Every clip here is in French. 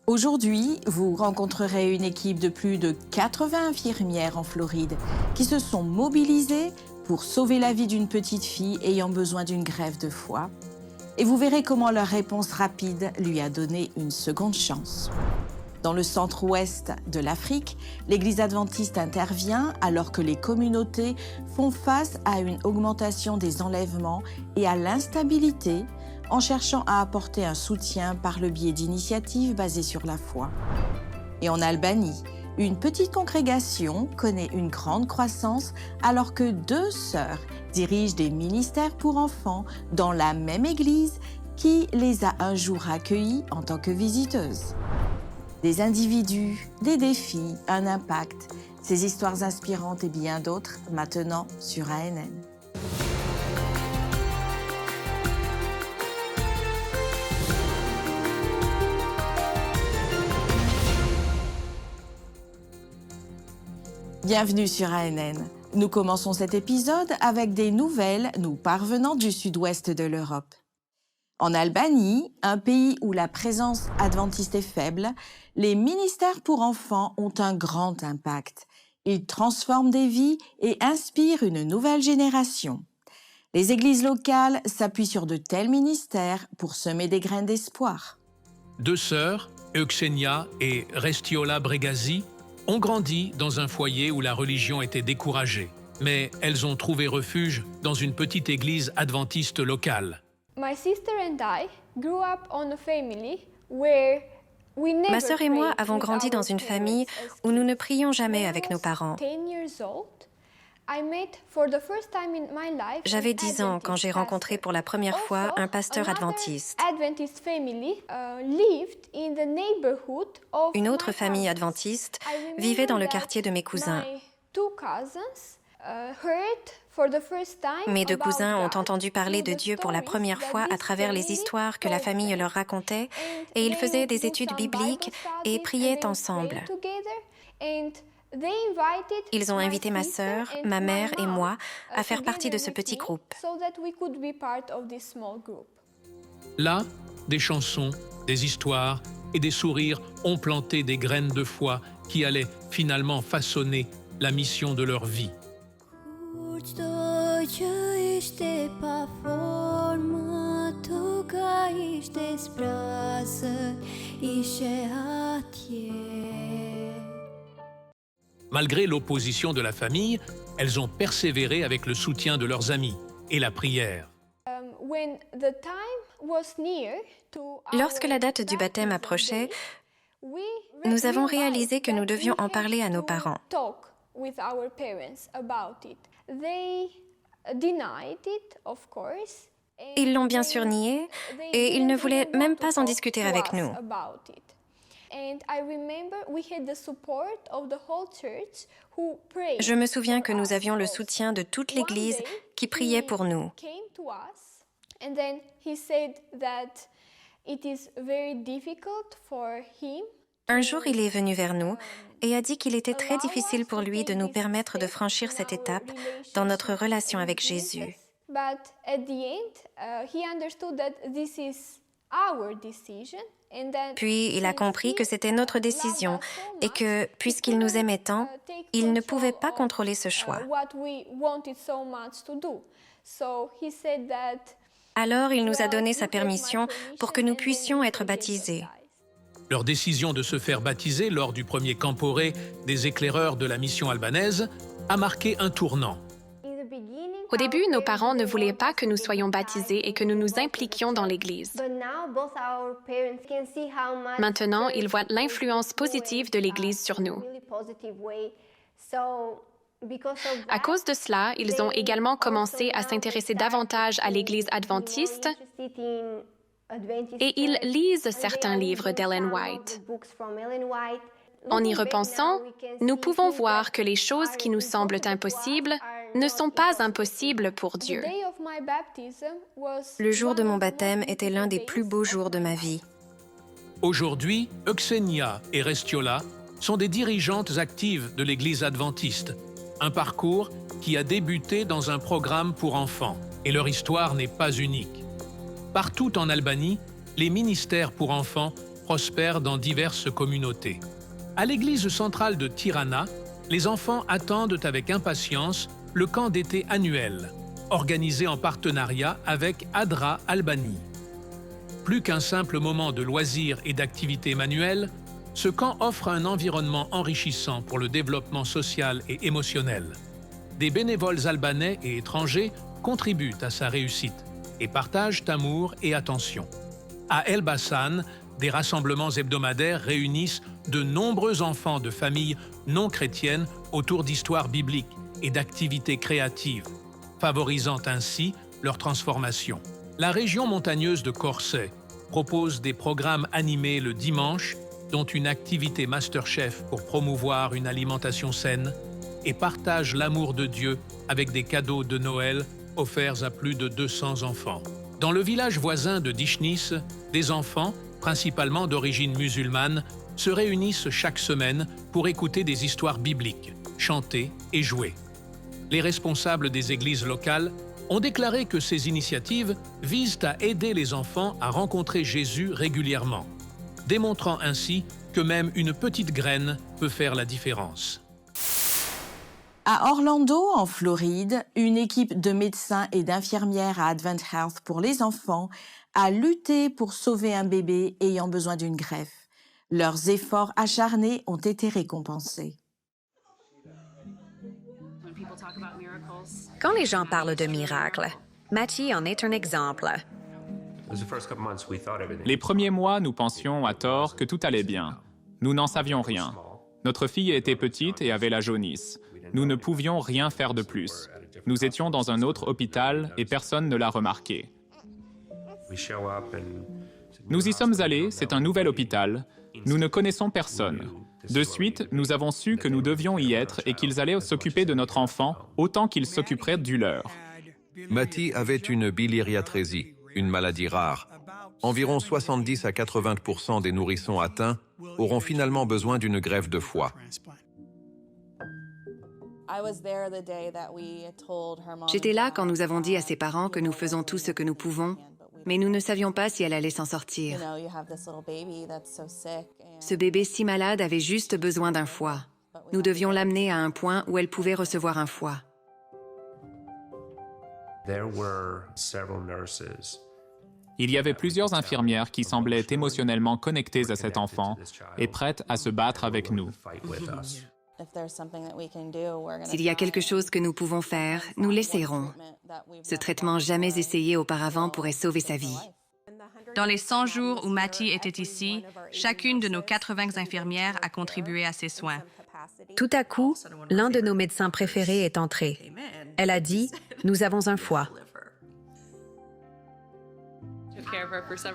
Aujourd'hui, vous rencontrerez une équipe de plus de 80 infirmières en Floride qui se sont mobilisées pour sauver la vie d'une petite fille ayant besoin d'une greffe de foie. Et vous verrez comment leur réponse rapide lui a donné une seconde chance. Dans le centre-ouest de l'Afrique, l'Église adventiste intervient alors que les communautés font face à une augmentation des enlèvements et à l'instabilité en cherchant à apporter un soutien par le biais d'initiatives basées sur la foi. Et en Albanie, une petite congrégation connaît une grande croissance alors que 2 sœurs dirigent des ministères pour enfants dans la même église qui les a un jour accueillies en tant que visiteuses. Des individus, des défis, un impact, ces histoires inspirantes et bien d'autres maintenant sur ANN. Bienvenue sur ANN. Nous commençons cet épisode avec des nouvelles nous parvenant du sud-ouest de l'Europe. En Albanie, un pays où la présence adventiste est faible, les ministères pour enfants ont un grand impact. Ils transforment des vies et inspirent une nouvelle génération. Les églises locales s'appuient sur de tels ministères pour semer des graines d'espoir. 2 sœurs, Euxenia et Restiola Bregazi, ont grandi dans un foyer où la religion était découragée. Mais elles ont trouvé refuge dans une petite église adventiste locale. Ma sœur et moi avons grandi dans une famille où nous ne prions jamais avec nos parents. J'avais 10 ans quand j'ai rencontré pour la première fois un pasteur adventiste. Une autre famille adventiste vivait dans le quartier de mes cousins. Mes 2 cousins ont entendu parler de Dieu pour la première fois à travers les histoires que la famille leur racontait et ils faisaient des études bibliques et priaient ensemble. Ils ont invité ma sœur, ma mère et moi à faire partie de ce petit groupe. Là, des chansons, des histoires et des sourires ont planté des graines de foi qui allaient finalement façonner la mission de leur vie. Malgré l'opposition de la famille, elles ont persévéré avec le soutien de leurs amis et la prière. Lorsque la date du baptême approchait, nous avons réalisé que nous devions en parler à nos parents. Ils l'ont bien sûr nié et ils ne voulaient même pas en discuter avec nous. Je me souviens que nous avions le soutien de toute l'Église qui priait pour nous. Un jour, il est venu vers nous et a dit qu'il était très difficile pour lui de nous permettre de franchir cette étape dans notre relation avec Jésus. Puis, il a compris que c'était notre décision et que, puisqu'il nous aimait tant, il ne pouvait pas contrôler ce choix. Alors, il nous a donné sa permission pour que nous puissions être baptisés. Leur décision de se faire baptiser lors du premier camporé des éclaireurs de la mission albanaise a marqué un tournant. Au début, nos parents ne voulaient pas que nous soyons baptisés et que nous nous impliquions dans l'Église. Maintenant, ils voient l'influence positive de l'Église sur nous. À cause de cela, ils ont également commencé à s'intéresser davantage à l'Église adventiste et ils lisent certains livres d'Ellen White. En y repensant, nous pouvons voir que les choses qui nous semblent impossibles ne sont pas impossibles pour Dieu. Le jour de mon baptême était l'un des plus beaux jours de ma vie. Aujourd'hui, Euxenia et Restiola sont des dirigeantes actives de l'Église adventiste, un parcours qui a débuté dans un programme pour enfants. Et leur histoire n'est pas unique. Partout en Albanie, les ministères pour enfants prospère dans diverses communautés. À l'église centrale de Tirana, les enfants attendent avec impatience le camp d'été annuel, organisé en partenariat avec Adra Albanie. Plus qu'un simple moment de loisirs et d'activités manuelles, ce camp offre un environnement enrichissant pour le développement social et émotionnel. Des bénévoles albanais et étrangers contribuent à sa réussite et partagent amour et attention. À Elbasan, des rassemblements hebdomadaires réunissent de nombreux enfants de familles non chrétiennes autour d'histoires bibliques et d'activités créatives, favorisant ainsi leur transformation. La région montagneuse de Corset propose des programmes animés le dimanche, dont une activité MasterChef pour promouvoir une alimentation saine, et partage l'amour de Dieu avec des cadeaux de Noël offerts à plus de 200 enfants. Dans le village voisin de Dichnis, des enfants, principalement d'origine musulmane, se réunissent chaque semaine pour écouter des histoires bibliques, chanter et jouer. Les responsables des églises locales ont déclaré que ces initiatives visent à aider les enfants à rencontrer Jésus régulièrement, démontrant ainsi que même une petite graine peut faire la différence. À Orlando, en Floride, une équipe de médecins et d'infirmières à Advent Health pour les enfants a lutté pour sauver un bébé ayant besoin d'une greffe. Leurs efforts acharnés ont été récompensés. Quand les gens parlent de miracles, Matty en est un exemple. Les premiers mois, nous pensions à tort que tout allait bien. Nous n'en savions rien. Notre fille était petite et avait la jaunisse. Nous ne pouvions rien faire de plus. Nous étions dans un autre hôpital et personne ne l'a remarqué. Nous y sommes allés, c'est un nouvel hôpital. Nous ne connaissons personne. De suite, nous avons su que nous devions y être et qu'ils allaient s'occuper de notre enfant autant qu'ils s'occuperaient du leur. Matty avait une biliariatrésie, une maladie rare. Environ 70 à 80% des nourrissons atteints auront finalement besoin d'une greffe de foie. J'étais là quand nous avons dit à ses parents que nous faisons tout ce que nous pouvons, mais nous ne savions pas si elle allait s'en sortir. Ce bébé si malade avait juste besoin d'un foie. Nous devions l'amener à un point où elle pouvait recevoir un foie. Il y avait plusieurs infirmières qui semblaient émotionnellement connectées à cet enfant et prêtes à se battre avec nous. S'il y a quelque chose que nous pouvons faire, nous l'essaierons. Ce traitement jamais essayé auparavant pourrait sauver sa vie. Dans les 100 jours où Matty était ici, chacune de nos 80 infirmières a contribué à ses soins. Tout à coup, l'un de nos médecins préférés est entré. Elle a dit « Nous avons un foie ».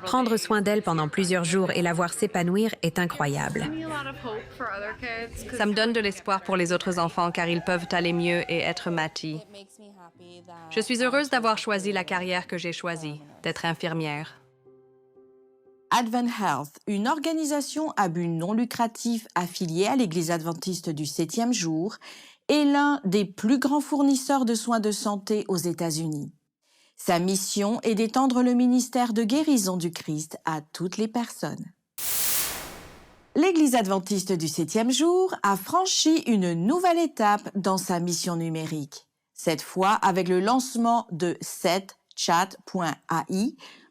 Prendre soin d'elle pendant plusieurs jours et la voir s'épanouir est incroyable. Ça me donne de l'espoir pour les autres enfants car ils peuvent aller mieux et être Matty. Je suis heureuse d'avoir choisi la carrière que j'ai choisie, d'être infirmière. Advent Health, une organisation à but non lucratif affiliée à l'Église adventiste du 7e jour, est l'un des plus grands fournisseurs de soins de santé aux États-Unis. Sa mission est d'étendre le ministère de guérison du Christ à toutes les personnes. L'Église adventiste du 7e jour a franchi une nouvelle étape dans sa mission numérique. Cette fois avec le lancement de setchat.ai,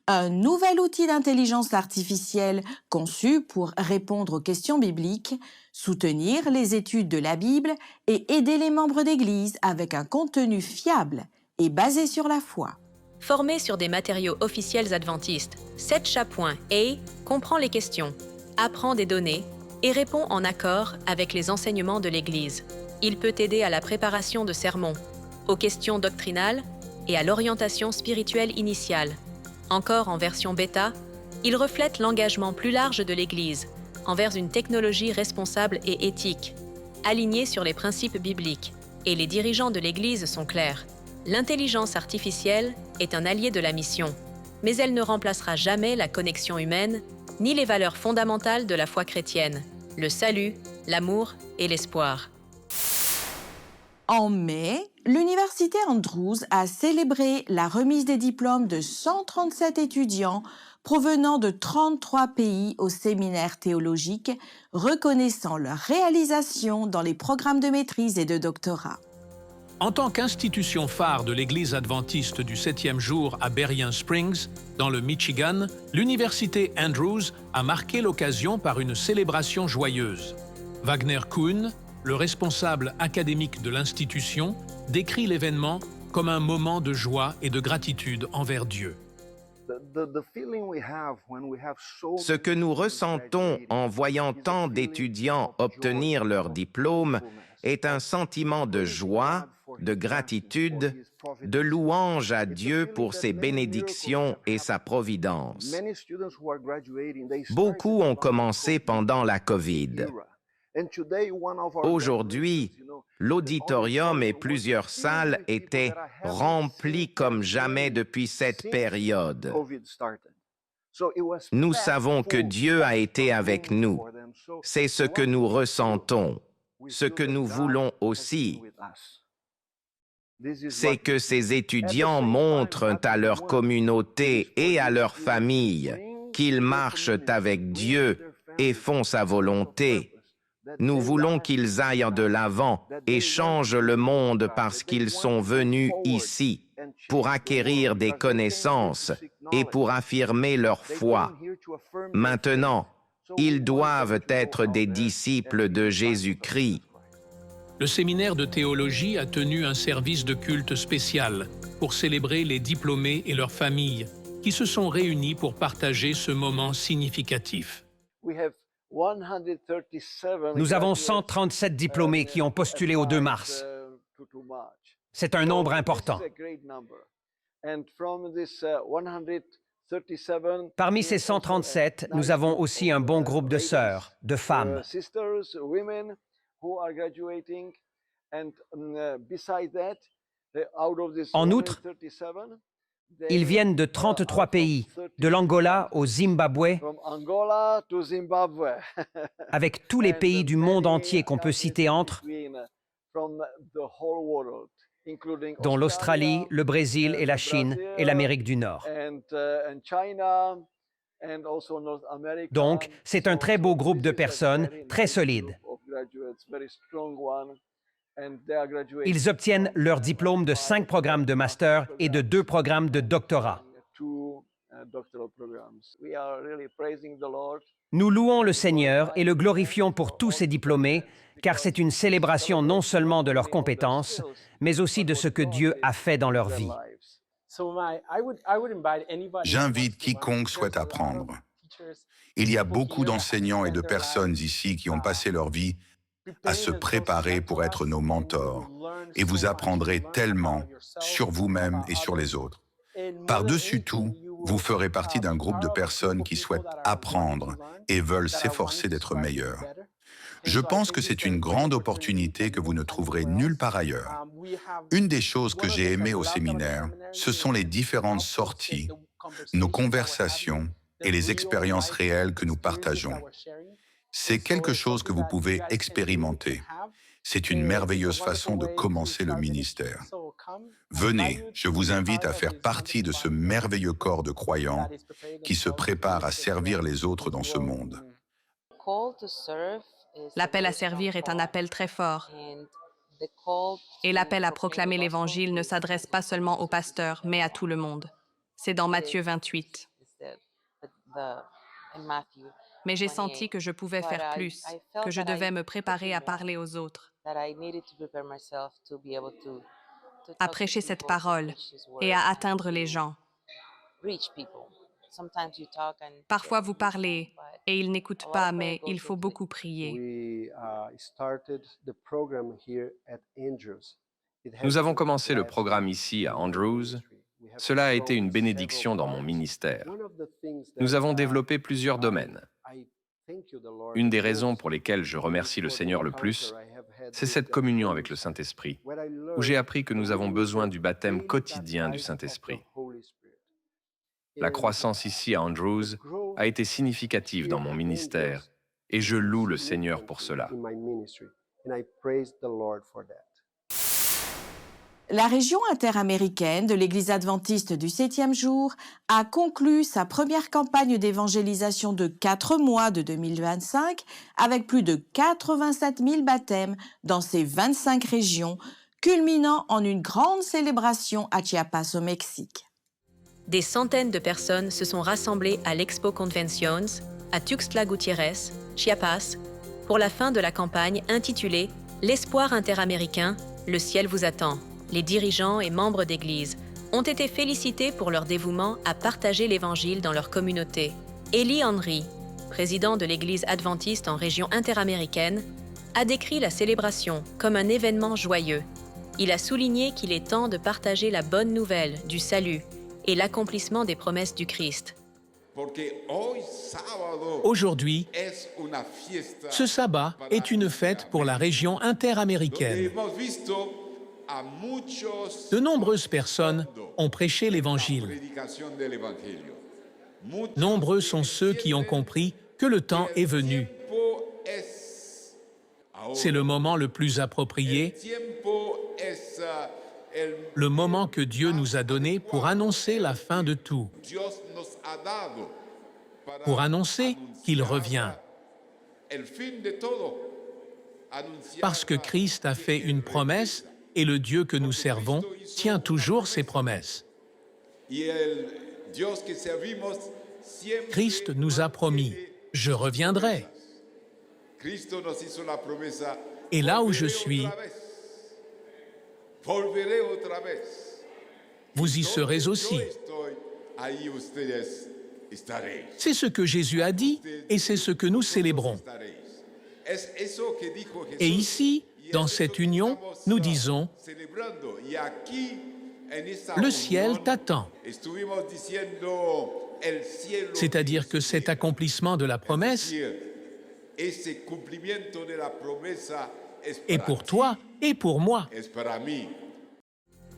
un nouvel outil d'intelligence artificielle conçu pour répondre aux questions bibliques, soutenir les études de la Bible et aider les membres d'Église avec un contenu fiable et basé sur la foi. Formé sur des matériaux officiels adventistes, setchat.ai comprend les questions, apprend des données et répond en accord avec les enseignements de l'Église. Il peut aider à la préparation de sermons, aux questions doctrinales et à l'orientation spirituelle initiale. Encore en version bêta, il reflète l'engagement plus large de l'Église envers une technologie responsable et éthique, alignée sur les principes bibliques. Et les dirigeants de l'Église sont clairs. L'intelligence artificielle est un allié de la mission, mais elle ne remplacera jamais la connexion humaine ni les valeurs fondamentales de la foi chrétienne, le salut, l'amour et l'espoir. En mai, l'Université Andrews a célébré la remise des diplômes de 137 étudiants provenant de 33 pays au séminaire théologique, reconnaissant leur réalisation dans les programmes de maîtrise et de doctorat. En tant qu'institution phare de l'Église adventiste du 7e jour à Berrien Springs, dans le Michigan, l'Université Andrews a marqué l'occasion par une célébration joyeuse. Wagner Kuhn, le responsable académique de l'institution, décrit l'événement comme un moment de joie et de gratitude envers Dieu. Ce que nous ressentons en voyant tant d'étudiants obtenir leur diplôme est un sentiment de joie, de gratitude, de louange à Dieu pour ses bénédictions et sa providence. Beaucoup ont commencé pendant la COVID. Aujourd'hui, l'auditorium et plusieurs salles étaient remplis comme jamais depuis cette période. Nous savons que Dieu a été avec nous. C'est ce que nous ressentons, ce que nous voulons aussi. C'est que ces étudiants montrent à leur communauté et à leur famille qu'ils marchent avec Dieu et font sa volonté. Nous voulons qu'ils aillent de l'avant et changent le monde parce qu'ils sont venus ici pour acquérir des connaissances et pour affirmer leur foi. Maintenant, ils doivent être des disciples de Jésus-Christ. Le séminaire de théologie a tenu un service de culte spécial pour célébrer les diplômés et leurs familles qui se sont réunis pour partager ce moment significatif. Nous avons 137 diplômés qui ont postulé au 2 mars. C'est un nombre important. Parmi ces 137, nous avons aussi un bon groupe de sœurs, de femmes. En outre, ils viennent de 33 pays, de l'Angola au Zimbabwe, avec tous les pays du monde entier qu'on peut citer entre, dont l'Australie, le Brésil et la Chine et l'Amérique du Nord. Donc, c'est un très beau groupe de personnes, très solide. Ils obtiennent leur diplôme de 5 programmes de master et de 2 programmes de doctorat. Nous louons le Seigneur et le glorifions pour tous ces diplômés, car c'est une célébration non seulement de leurs compétences, mais aussi de ce que Dieu a fait dans leur vie. J'invite quiconque souhaite apprendre. Il y a beaucoup d'enseignants et de personnes ici qui ont passé leur vie à se préparer pour être nos mentors, et vous apprendrez tellement sur vous-même et sur les autres. Par-dessus tout, vous ferez partie d'un groupe de personnes qui souhaitent apprendre et veulent s'efforcer d'être meilleurs. Je pense que c'est une grande opportunité que vous ne trouverez nulle part ailleurs. Une des choses que j'ai aimées au séminaire, ce sont les différentes sorties, nos conversations et les expériences réelles que nous partageons. C'est quelque chose que vous pouvez expérimenter. C'est une merveilleuse façon de commencer le ministère. Venez, je vous invite à faire partie de ce merveilleux corps de croyants qui se prépare à servir les autres dans ce monde. L'appel à servir est un appel très fort. Et l'appel à proclamer l'Évangile ne s'adresse pas seulement aux pasteurs, mais à tout le monde. C'est dans Matthieu 28. Mais j'ai senti que je pouvais faire plus, que je devais me préparer à parler aux autres, à prêcher cette parole et à atteindre les gens. Parfois, vous parlez et ils n'écoutent pas, mais il faut beaucoup prier. Nous avons commencé le programme ici à Andrews. Cela a été une bénédiction dans mon ministère. Nous avons développé plusieurs domaines. Une des raisons pour lesquelles je remercie le Seigneur le plus, c'est cette communion avec le Saint-Esprit, où j'ai appris que nous avons besoin du baptême quotidien du Saint-Esprit. La croissance ici à Andrews a été significative dans mon ministère et je loue le Seigneur pour cela. La région interaméricaine de l'Église adventiste du 7e jour a conclu sa première campagne d'évangélisation de 4 mois de 2025 avec plus de 87 000 baptêmes dans ces 25 régions, culminant en une grande célébration à Chiapas au Mexique. Des centaines de personnes se sont rassemblées à l'Expo Conventions, à Tuxtla Gutiérrez, Chiapas, pour la fin de la campagne intitulée « L'espoir interaméricain, le ciel vous attend ». Les dirigeants et membres d'Église ont été félicités pour leur dévouement à partager l'Évangile dans leur communauté. Eli Henry, président de l'Église adventiste en région interaméricaine, a décrit la célébration comme un événement joyeux. Il a souligné qu'il est temps de partager la bonne nouvelle du salut et l'accomplissement des promesses du Christ. Aujourd'hui, ce sabbat est une fête pour la région interaméricaine. De nombreuses personnes ont prêché l'Évangile. Nombreux sont ceux qui ont compris que le temps est venu. C'est le moment le plus approprié, le moment que Dieu nous a donné pour annoncer la fin de tout, pour annoncer qu'il revient. Parce que Christ a fait une promesse et le Dieu que nous servons tient toujours ses promesses. Christ nous a promis « Je reviendrai ». Et là où je suis, vous y serez aussi. C'est ce que Jésus a dit et c'est ce que nous célébrons. Et ici, dans cette union, nous disons « Le ciel t'attend ». C'est-à-dire que cet accomplissement de la promesse est pour toi et pour moi.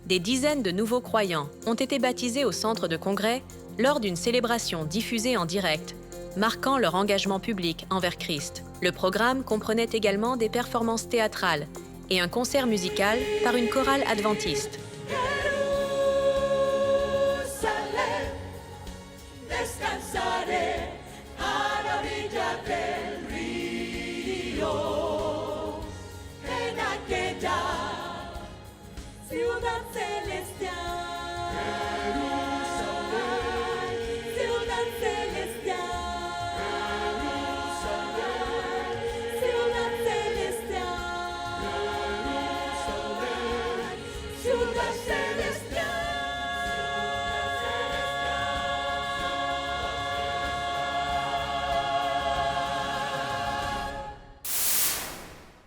Des dizaines de nouveaux croyants ont été baptisés au centre de congrès lors d'une célébration diffusée en direct, marquant leur engagement public envers Christ. Le programme comprenait également des performances théâtrales et un concert musical par une chorale adventiste.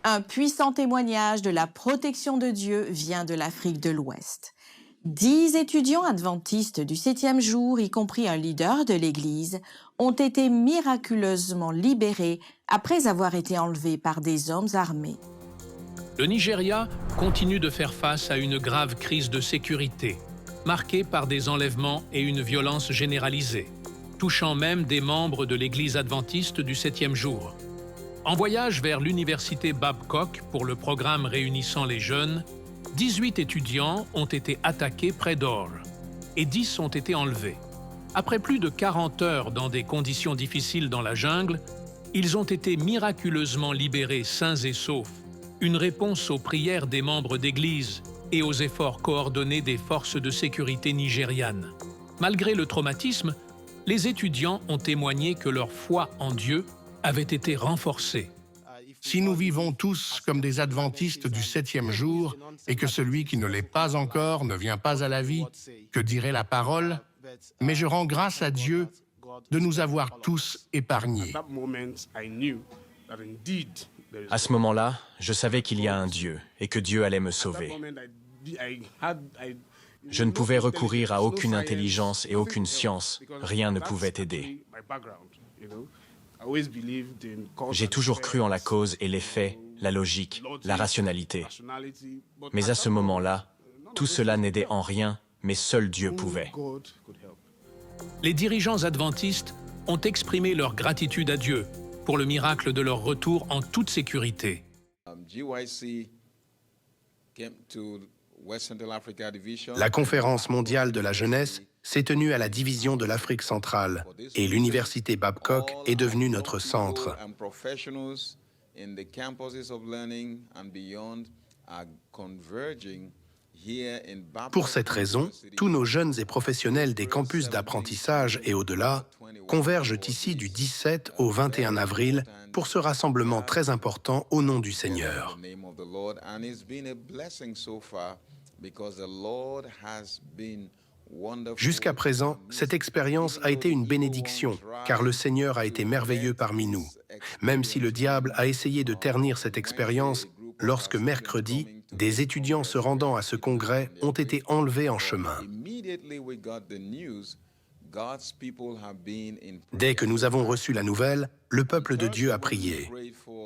Un puissant témoignage de la protection de Dieu vient de l'Afrique de l'Ouest. 10 étudiants adventistes du 7e jour, y compris un leader de l'Église, ont été miraculeusement libérés après avoir été enlevés par des hommes armés. Le Nigeria continue de faire face à une grave crise de sécurité, marquée par des enlèvements et une violence généralisée, touchant même des membres de l'Église adventiste du 7e jour. En voyage vers l'université Babcock pour le programme réunissant les jeunes, 18 étudiants ont été attaqués près d'Orr et 10 ont été enlevés. Après plus de 40 heures dans des conditions difficiles dans la jungle, ils ont été miraculeusement libérés sains et saufs, une réponse aux prières des membres d'Église et aux efforts coordonnés des forces de sécurité nigérianes. Malgré le traumatisme, les étudiants ont témoigné que leur foi en Dieu avait été renforcée. Si nous vivons tous comme des adventistes du 7e jour et que celui qui ne l'est pas encore ne vient pas à la vie, que dirait la parole? Mais je rends grâce à Dieu de nous avoir tous épargnés. À ce moment-là, je savais qu'il y a un Dieu et que Dieu allait me sauver. Je ne pouvais recourir à aucune intelligence et aucune science. Rien ne pouvait aider. J'ai toujours cru en la cause et les faits, la logique, la rationalité. Mais à ce moment-là, tout cela n'aidait en rien, mais seul Dieu pouvait. Les dirigeants adventistes ont exprimé leur gratitude à Dieu pour le miracle de leur retour en toute sécurité. La conférence mondiale de la jeunesse s'est tenue à la division de l'Afrique centrale et l'université Babcock est devenue notre centre. Pour cette raison, tous nos jeunes et professionnels des campus d'apprentissage et au-delà convergent ici du 17 au 21 avril pour ce rassemblement très important au nom du Seigneur. Jusqu'à présent, cette expérience a été une bénédiction, car le Seigneur a été merveilleux parmi nous, même si le diable a essayé de ternir cette expérience lorsque mercredi, des étudiants se rendant à ce congrès ont été enlevés en chemin. Dès que nous avons reçu la nouvelle, le peuple de Dieu a prié.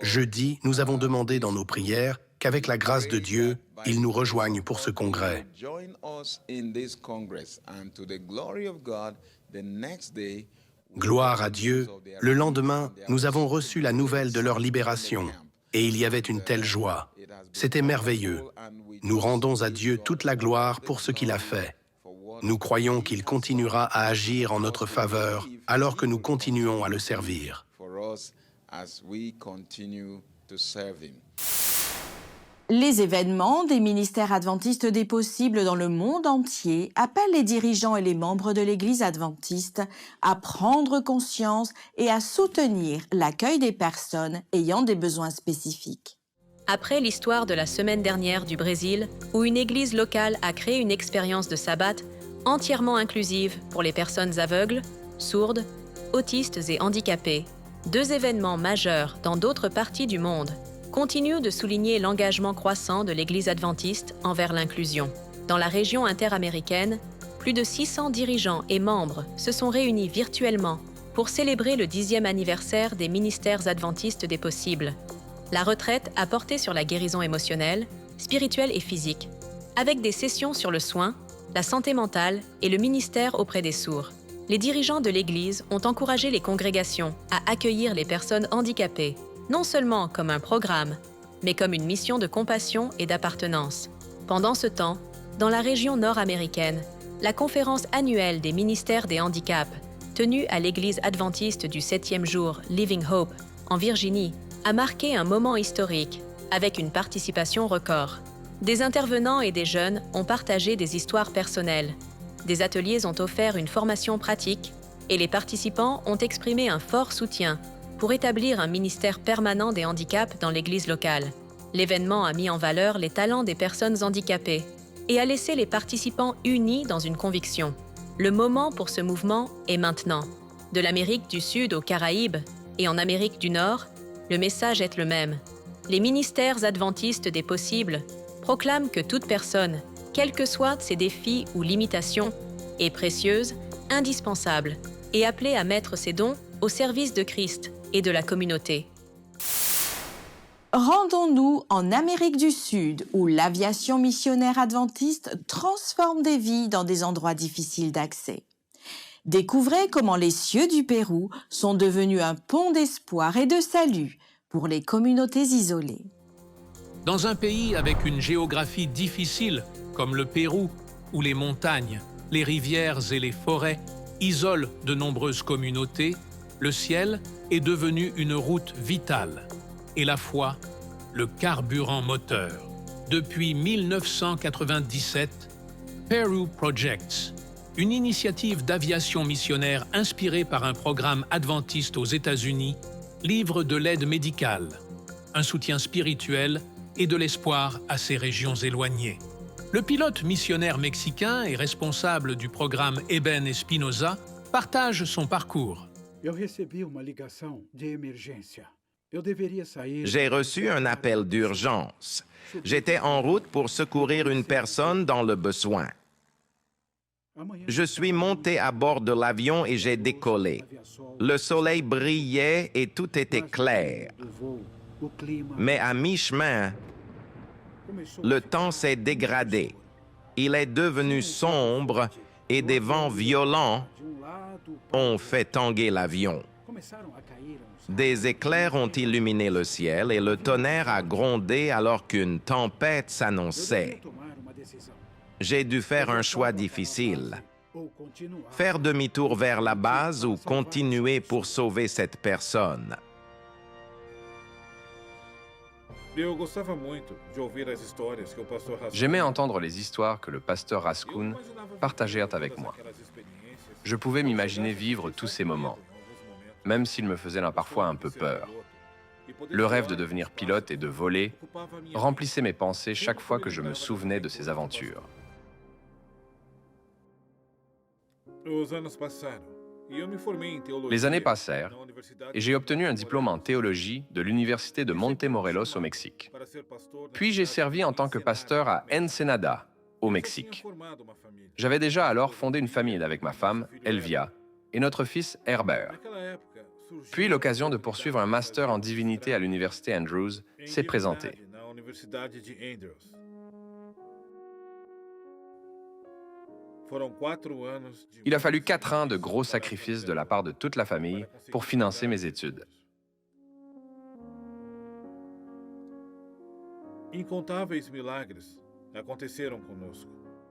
Jeudi, nous avons demandé dans nos prières qu'avec la grâce de Dieu, il nous rejoigne pour ce congrès. Gloire à Dieu, le lendemain, nous avons reçu la nouvelle de leur libération, et il y avait une telle joie. C'était merveilleux. Nous rendons à Dieu toute la gloire pour ce qu'il a fait. Nous croyons qu'il continuera à agir en notre faveur alors que nous continuons à le servir. Les événements des ministères adventistes des possibles dans le monde entier appellent les dirigeants et les membres de l'Église adventiste à prendre conscience et à soutenir l'accueil des personnes ayant des besoins spécifiques. Après l'histoire de la semaine dernière du Brésil, où une église locale a créé une expérience de sabbat entièrement inclusive pour les personnes aveugles, sourdes, autistes et handicapées, deux événements majeurs dans d'autres parties du monde continuent de souligner l'engagement croissant de l'Église adventiste envers l'inclusion. Dans la région interaméricaine, plus de 600 dirigeants et membres se sont réunis virtuellement pour célébrer le 10e anniversaire des ministères adventistes des possibles. La retraite a porté sur la guérison émotionnelle, spirituelle et physique, avec des sessions sur le soin, la santé mentale et le ministère auprès des sourds. Les dirigeants de l'Église ont encouragé les congrégations à accueillir les personnes handicapées, non seulement comme un programme, mais comme une mission de compassion et d'appartenance. Pendant ce temps, dans la région nord-américaine, la conférence annuelle des ministères des handicaps, tenue à l'Église adventiste du 7e jour Living Hope, en Virginie, a marqué un moment historique, avec une participation record. Des intervenants et des jeunes ont partagé des histoires personnelles. Des ateliers ont offert une formation pratique et les participants ont exprimé un fort soutien pour établir un ministère permanent des handicaps dans l'Église locale. L'événement a mis en valeur les talents des personnes handicapées et a laissé les participants unis dans une conviction. Le moment pour ce mouvement est maintenant. De l'Amérique du Sud aux Caraïbes et en Amérique du Nord, le message est le même. Les ministères adventistes des possibles proclament que toute personne, quels que soient ses défis ou limitations, est précieuse, indispensable et appelée à mettre ses dons au service de Christ et de la communauté. Rendons-nous en Amérique du Sud, où l'aviation missionnaire adventiste transforme des vies dans des endroits difficiles d'accès. Découvrez comment les cieux du Pérou sont devenus un pont d'espoir et de salut pour les communautés isolées. Dans un pays avec une géographie difficile, comme le Pérou, où les montagnes, les rivières et les forêts isolent de nombreuses communautés, le ciel est devenu une route vitale et la foi, le carburant moteur. Depuis 1997, Peru Projects, une initiative d'aviation missionnaire inspirée par un programme adventiste aux États-Unis, livre de l'aide médicale, un soutien spirituel et de l'espoir à ces régions éloignées. Le pilote missionnaire mexicain et responsable du programme Eben Espinosa partage son parcours. J'ai reçu un appel d'urgence. J'étais en route pour secourir une personne dans le besoin. Je suis monté à bord de l'avion et j'ai décollé. Le soleil brillait et tout était clair. Mais à mi-chemin, le temps s'est dégradé. Il est devenu sombre et des vents violents ont fait tanguer l'avion. Des éclairs ont illuminé le ciel et le tonnerre a grondé alors qu'une tempête s'annonçait. J'ai dû faire un choix difficile. Faire demi-tour vers la base ou continuer pour sauver cette personne. J'aimais entendre les histoires que le pasteur Rascoon partageait avec moi. Je pouvais m'imaginer vivre tous ces moments, même s'ils me faisaient parfois un peu peur. Le rêve de devenir pilote et de voler remplissait mes pensées chaque fois que je me souvenais de ces aventures. Les années passèrent et j'ai obtenu un diplôme en théologie de l'Université de Montemorelos au Mexique. Puis j'ai servi en tant que pasteur à Ensenada, au Mexique. J'avais déjà alors fondé une famille avec ma femme, Elvia, et notre fils, Herbert. Puis l'occasion de poursuivre un master en divinité à l'Université Andrews s'est présentée. Il a fallu 4 ans de gros sacrifices de la part de toute la famille pour financer mes études.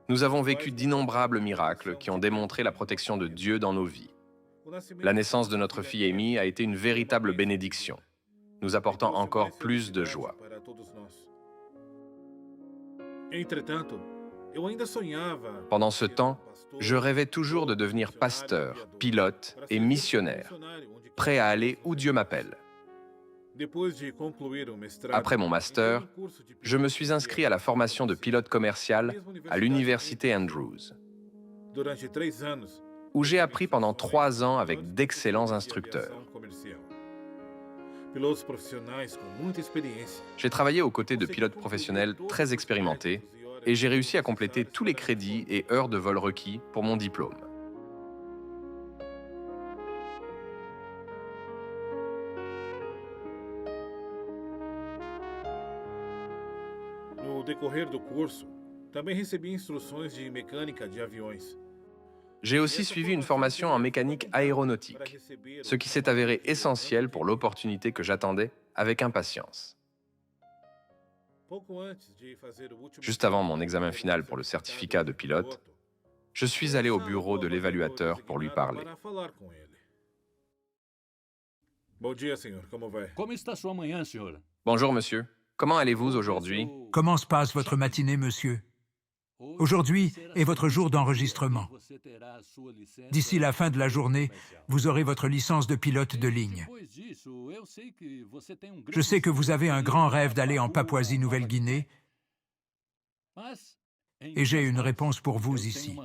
Nous avons vécu d'innombrables miracles qui ont démontré la protection de Dieu dans nos vies. La naissance de notre fille Amy a été une véritable bénédiction, nous apportant encore plus de joie. Pendant ce temps, je rêvais toujours de devenir pasteur, pilote et missionnaire, prêt à aller où Dieu m'appelle. Après mon master, je me suis inscrit à la formation de pilote commercial à l'Université Andrews, où j'ai appris pendant 3 ans avec d'excellents instructeurs. J'ai travaillé aux côtés de pilotes professionnels très expérimentés et j'ai réussi à compléter tous les crédits et heures de vol requis pour mon diplôme. J'ai aussi suivi une formation en mécanique aéronautique, ce qui s'est avéré essentiel pour l'opportunité que j'attendais avec impatience. Juste avant mon examen final pour le certificat de pilote, je suis allé au bureau de l'évaluateur pour lui parler. Bonjour, monsieur. Comment allez-vous aujourd'hui? Comment se passe votre matinée, monsieur? Aujourd'hui est votre jour d'enregistrement. D'ici la fin de la journée, vous aurez votre licence de pilote de ligne. Je sais que vous avez un grand rêve d'aller en Papouasie-Nouvelle-Guinée et j'ai une réponse pour vous ici.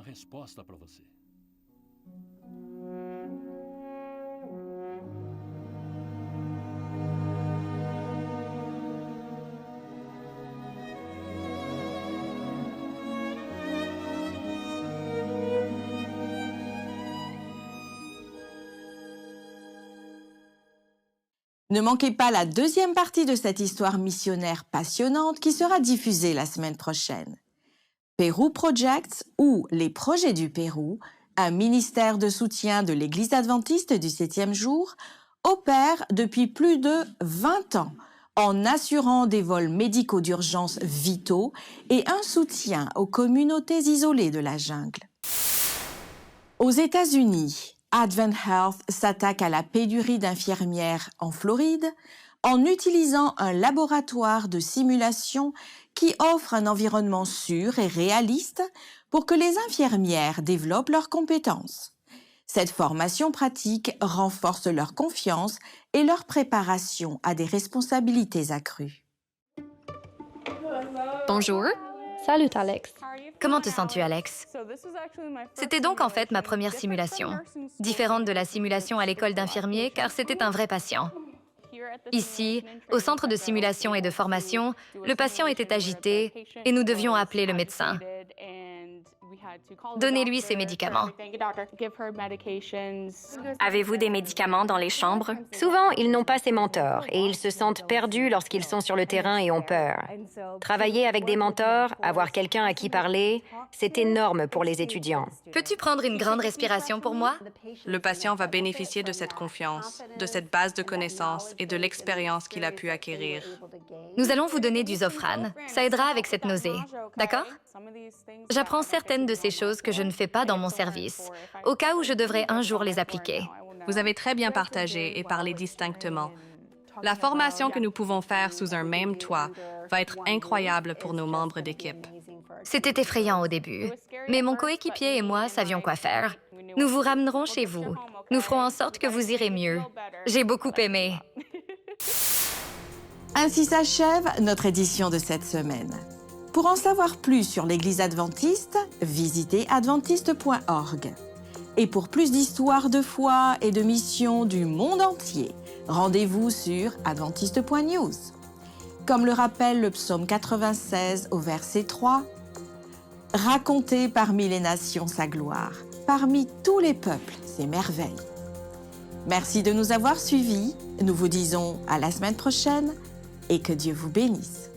Ne manquez pas la deuxième partie de cette histoire missionnaire passionnante qui sera diffusée la semaine prochaine. Pérou Projects ou les projets du Pérou, un ministère de soutien de l'Église adventiste du 7e jour, opère depuis plus de 20 ans en assurant des vols médicaux d'urgence vitaux et un soutien aux communautés isolées de la jungle. Aux États-Unis, Advent Health s'attaque à la pénurie d'infirmières en Floride en utilisant un laboratoire de simulation qui offre un environnement sûr et réaliste pour que les infirmières développent leurs compétences. Cette formation pratique renforce leur confiance et leur préparation à des responsabilités accrues. Bonjour. Salut Alex. Comment te sens-tu, Alex? C'était donc en fait ma première simulation, différente de la simulation à l'école d'infirmier car c'était un vrai patient. Ici, au centre de simulation et de formation, le patient était agité et nous devions appeler le médecin. Donnez-lui ses médicaments. Avez-vous des médicaments dans les chambres? Souvent, ils n'ont pas ces mentors et ils se sentent perdus lorsqu'ils sont sur le terrain et ont peur. Travailler avec des mentors, avoir quelqu'un à qui parler, c'est énorme pour les étudiants. Peux-tu prendre une grande respiration pour moi? Le patient va bénéficier de cette confiance, de cette base de connaissances et de l'expérience qu'il a pu acquérir. Nous allons vous donner du Zofran. Ça aidera avec cette nausée. D'accord? J'apprends certaines de ces choses que je ne fais pas dans mon service, au cas où je devrais un jour les appliquer. Vous avez très bien partagé et parlé distinctement. La formation que nous pouvons faire sous un même toit va être incroyable pour nos membres d'équipe. C'était effrayant au début, mais mon coéquipier et moi savions quoi faire. Nous vous ramènerons chez vous. Nous ferons en sorte que vous irez mieux. J'ai beaucoup aimé. Ainsi s'achève notre édition de cette semaine. Pour en savoir plus sur l'Église adventiste, visitez adventiste.org. Et pour plus d'histoires de foi et de missions du monde entier, rendez-vous sur adventiste.news. Comme le rappelle le psaume 96 au verset 3, « Racontez parmi les nations sa gloire, parmi tous les peuples ses merveilles. » Merci de nous avoir suivis. Nous vous disons à la semaine prochaine et que Dieu vous bénisse.